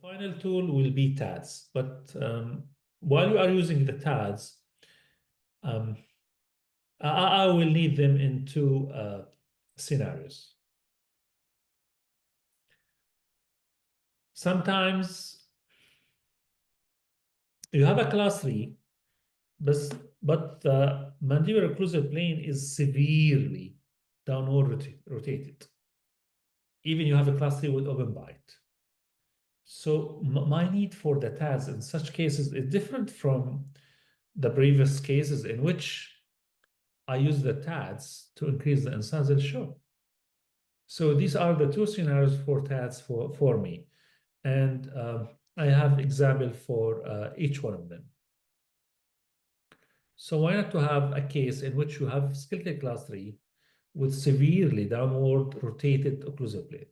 final tool will be TADS, but while you are using the TADS, um, I will need them in two scenarios. Sometimes you have a class 3, but the mandibular occlusal plane is severely downward rotated. Even you have a class 3 with open bite. So my need for the TADS in such cases is different from the previous cases in which I use the TADS to increase the incisal show. So these are the two scenarios for TADS for me. And I have example for each one of them. So why not to have a case in which you have skeletal class 3 with severely downward rotated occlusal plane.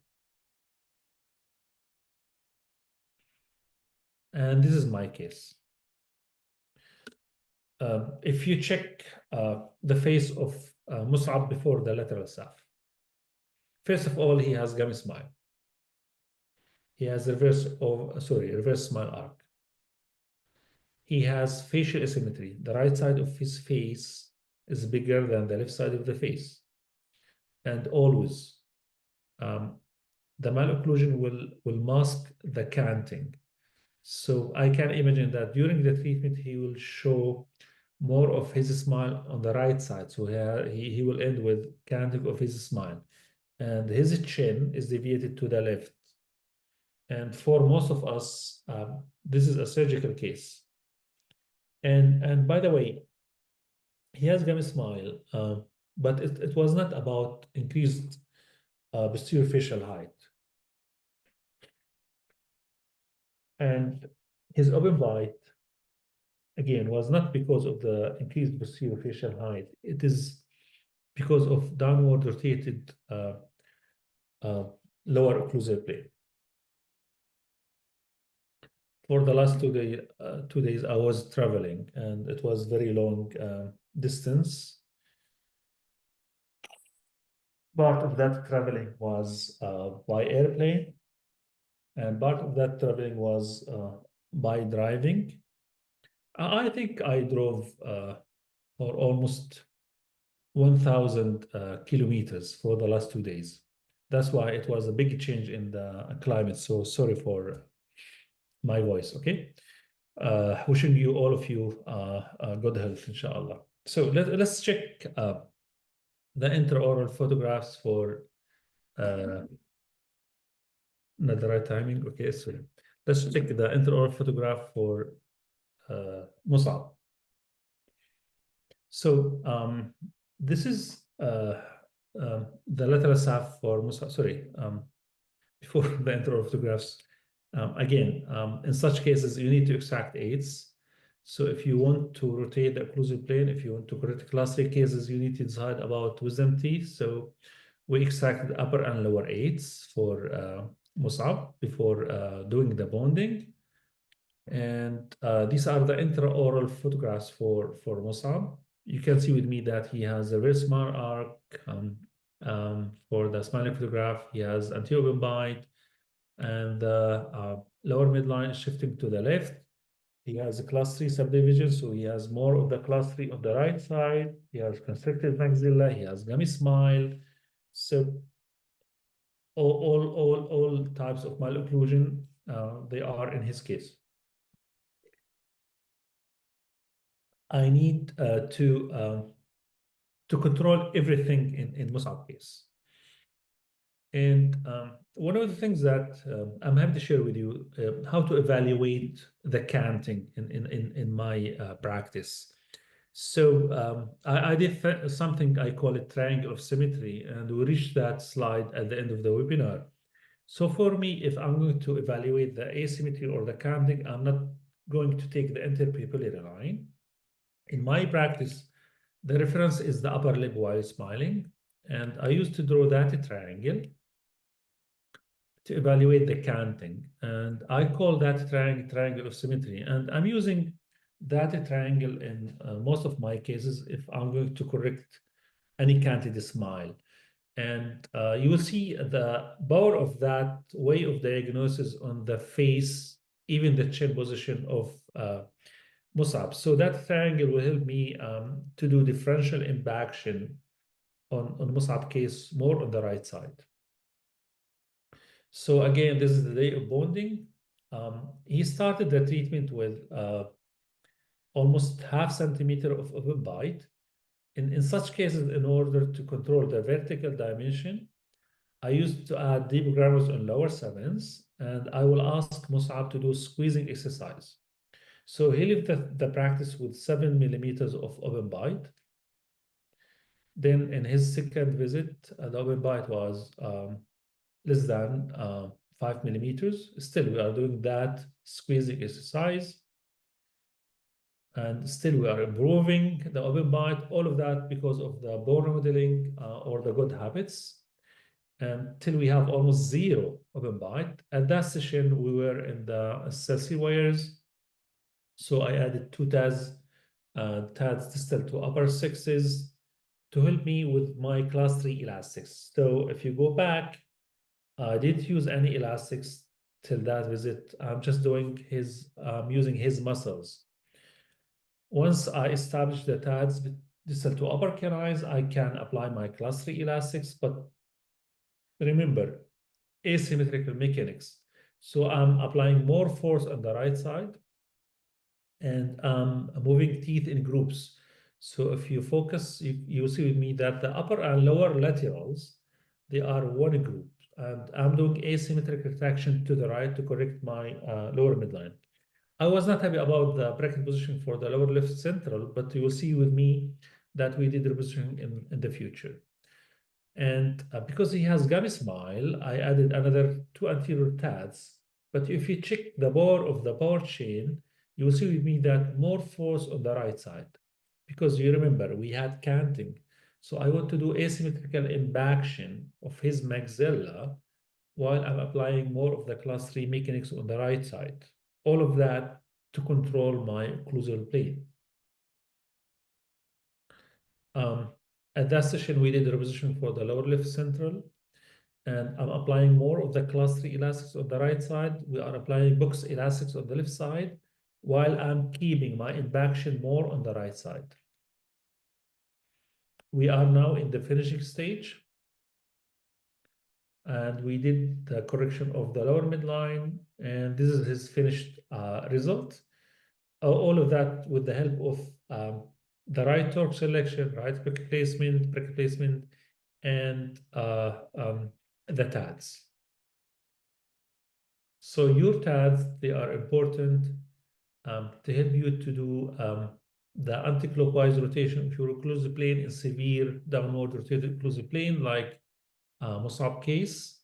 And this is my case. If you check the face of Mus'ab before the lateral SAF, first of all, he has gummy smile. He has reverse smile arc. He has facial asymmetry. The right side of his face is bigger than the left side of the face. And always, the malocclusion will mask the canting. So I can imagine that during the treatment, he will show more of his smile on the right side. So he will end with canting of his smile. And his chin is deviated to the left. And for most of us, this is a surgical case. And by the way, he has gummy smile, but it was not about increased posterior facial height. And his open bite, again, was not because of the increased posterior facial height. It is because of downward rotated lower occlusal plane. For the last 2 days, I was traveling, and it was very long distance. Part of that traveling was by airplane, and part of that traveling was by driving. I think I drove for almost 1,000 kilometers for the last 2 days. That's why it was a big change in the climate. So sorry for my voice, okay? Wishing you, all of you, good health, inshallah. So let's check the intraoral photographs for, not the right timing, okay, sorry. Let's check the intraoral photograph for Mus'ab. So this is the lateral SAF for Mus'ab, sorry, before the intraoral photographs. Again, in such cases, you need to extract eights. So if you want to rotate the occlusal plane, if you want to correct class 3 cases, you need to decide about wisdom teeth. So we extract the upper and lower eights for Mus'ab before doing the bonding. And these are the intraoral photographs for Mus'ab. You can see with me that he has a reverse smile arc. For the smiling photograph, he has anterior open bite, and the lower midline is shifting to the left. He has a class 3 subdivision, so he has more of the class 3 on the right side. He has constricted maxilla. He has gummy smile. So all types of malocclusion, they are in his case. I need to control everything in Mus'ab case. And one of the things that I'm happy to share with you, how to evaluate the canting in my practice. So I did something, I call it triangle of symmetry, and we reached that slide at the end of the webinar. So for me, if I'm going to evaluate the asymmetry or the canting, I'm not going to take the interpupillary line. In my practice, the reference is the upper lip while smiling, and I used to draw that triangle to evaluate the canting, and I call that triangle of symmetry. And I'm using that triangle in most of my cases if I'm going to correct any canted smile. And you will see the power of that way of diagnosis on the face, even the chin position of Musab. So that triangle will help me to do differential impaction on Musab case more on the right side. So again, this is the day of bonding. He started the treatment with almost half centimeter of open bite. In such cases, in order to control the vertical dimension, I used to add deep grammars on lower sevens, and I will ask Musab to do squeezing exercise. So he left the practice with 7 millimeters of open bite. Then in his second visit, the open bite was less than 5 millimeters. Still, we are doing that squeezing exercise. And still, we are improving the open bite, all of that because of the bone remodeling or the good habits. Until we have almost zero open bite. At that session, we were in the Celsi wires. So I added two TADs distal to upper sixes to help me with my class 3 elastics. So if you go back, I didn't use any elastics till that visit. I'm just doing using his muscles. Once I establish the TADs distal to upper canines, I can apply my class 3 elastics, but remember, asymmetrical mechanics. So I'm applying more force on the right side and moving teeth in groups. So if you focus, you see with me that the upper and lower laterals, they are one group. And I'm doing asymmetric retraction to the right to correct my lower midline. I was not happy about the bracket position for the lower left central, but you will see with me that we did repositioning in the future. And because he has gummy smile, I added another two anterior TADs. But if you check the bar of the power chain, you will see with me that more force on the right side. Because you remember, we had canting. So I want to do asymmetrical impaction of his maxilla while I'm applying more of the class 3 mechanics on the right side. All of that to control my occlusal plane. Um, at that session, we did a reposition for the lower left central, and I'm applying more of the class 3 elastics on the right side. We are applying box elastics on the left side, while I'm keeping my impaction more on the right side. We are now in the finishing stage, and we did the correction of the lower midline, and this is his finished result. All of that with the help of the right torque selection, right bracket placement, and the TADs. So your TADs, they are important to help you to do the anti-clockwise rotation of your occlusal plane in severe downward rotated occlusal plane, like Musab case.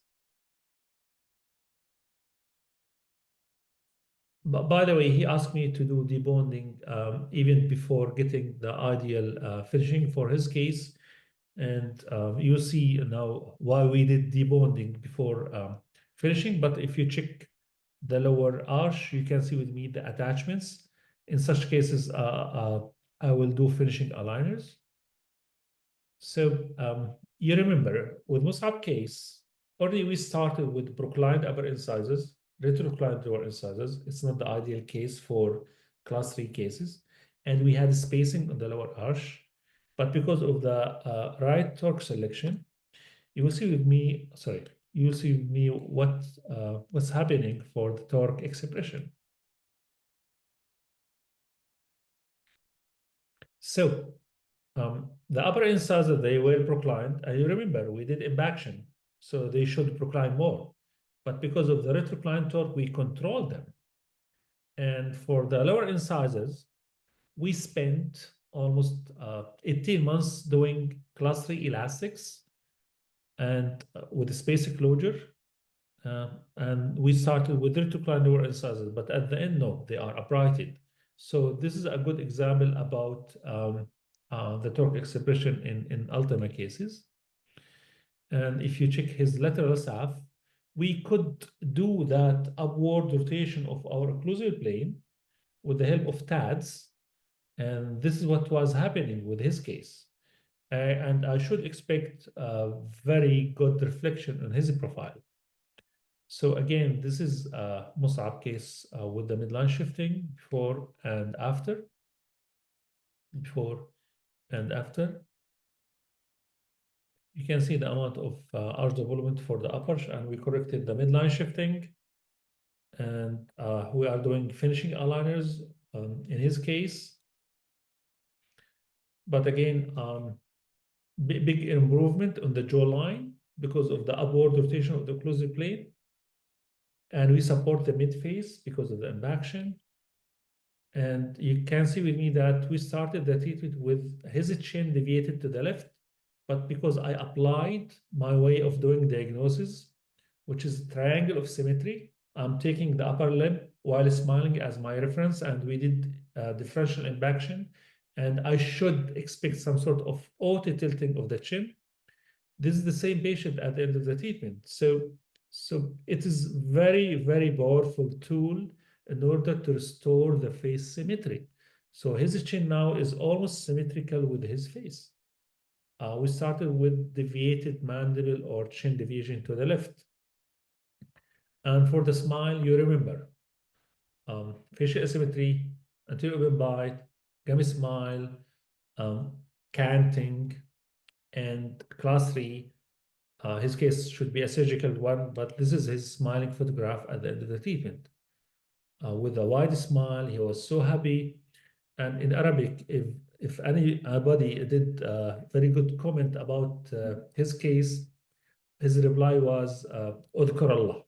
But by the way, he asked me to do debonding even before getting the ideal finishing for his case. And you see now why we did debonding before finishing. But if you check the lower arch, you can see with me the attachments. In such cases, I will do finishing aligners. So you remember, with Musab case, already we started with proclined upper incisors, retroclined lower incisors. It's not the ideal case for class 3 cases. And we had spacing on the lower arch. But because of the right torque selection, you will see with me, sorry, you will see with me what's happening for the torque expression. So the upper incisors, they were proclined. And you remember, we did impaction, so they should procline more. But because of the retroclined torque, we controlled them. And for the lower incisors, we spent almost 18 months doing class 3 elastics and with a space closure. And we started with retroclined lower incisors, but at the end, no, they are uprighted. So this is a good example about the torque expression in Ultima cases. And if you check his lateral staff, we could do that upward rotation of our occlusal plane with the help of TADs. And this is what was happening with his case. and I should expect a very good reflection on his profile. So again, this is Mus'ab case with the midline shifting before and after. Before and after. You can see the amount of arch development for the upper, and we corrected the midline shifting. And we are doing finishing aligners in his case. But again, big improvement on the jawline because of the upward rotation of the occlusal plane. And we support the mid face because of the impaction. And you can see with me that we started the treatment with his chin deviated to the left, but because I applied my way of doing diagnosis, which is triangle of symmetry, I'm taking the upper lip while smiling as my reference, and we did differential impaction, and I should expect some sort of auto tilting of the chin. This is the same patient at the end of the treatment. So it is very, very powerful tool in order to restore the face symmetry. So his chin now is almost symmetrical with his face. We started with deviated mandible or chin deviation to the left. And for the smile, you remember facial asymmetry, anterior open bite, gummy smile, canting, and class 3. His case should be a surgical one, but this is his smiling photograph at the end of the treatment. With a wide smile, he was so happy. And in Arabic, if anybody did a very good comment about his case, his reply was اذكر الله.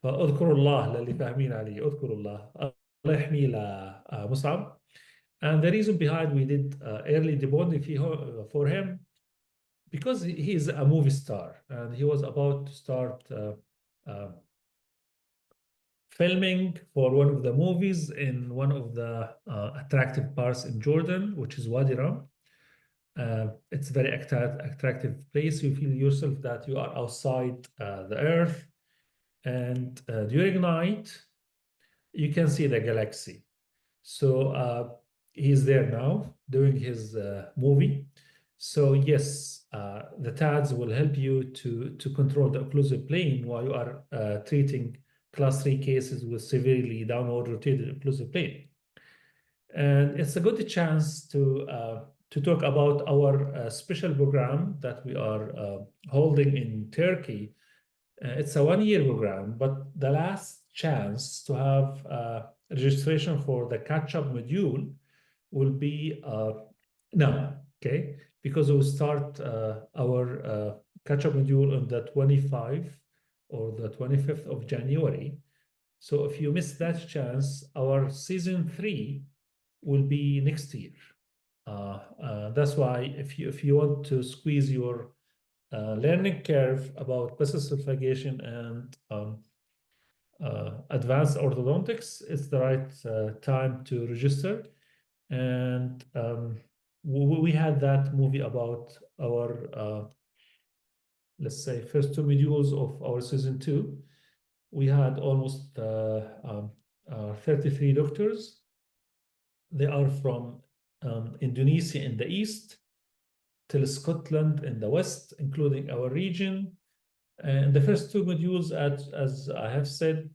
فاذكر الله للي فاهمين عليه اذكر الله الله يحميه لمصعب. And the reason behind we did early debonding for him because he is a movie star and he was about to start filming for one of the movies in one of the attractive parts in Jordan, which is Wadi Rum. It's a very attractive place. You feel yourself that you are outside the earth. And during night, you can see the galaxy. So he's there now doing his movie. So yes, the TADs will help you to control the occlusal plane while you are treating class 3 cases with severely downward rotated occlusal plane. And it's a good chance to talk about our special program that we are holding in Turkey. It's a 1-year program, but the last chance to have registration for the catch-up module will be now, okay? Because we'll start our catch-up module on the 25th or the 25th of January. So if you miss that chance, our season 3 will be next year. That's why if you want to squeeze your learning curve about vessel sulfigation and advanced orthodontics, it's the right time to register. And we had that movie about our, let's say, first 2 modules of our season 2. We had almost 33 doctors. They are from Indonesia in the east till Scotland in the west, including our region. And the first 2 modules, as I have said,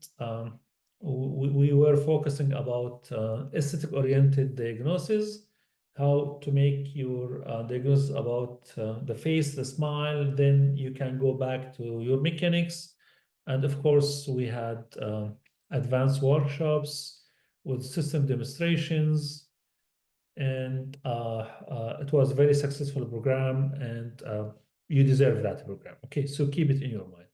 we were focusing about aesthetic-oriented diagnosis, how to make your diagnosis about the face, the smile, then you can go back to your mechanics. And of course, we had advanced workshops with system demonstrations, and it was a very successful program, and you deserve that program. Okay, so keep it in your mind.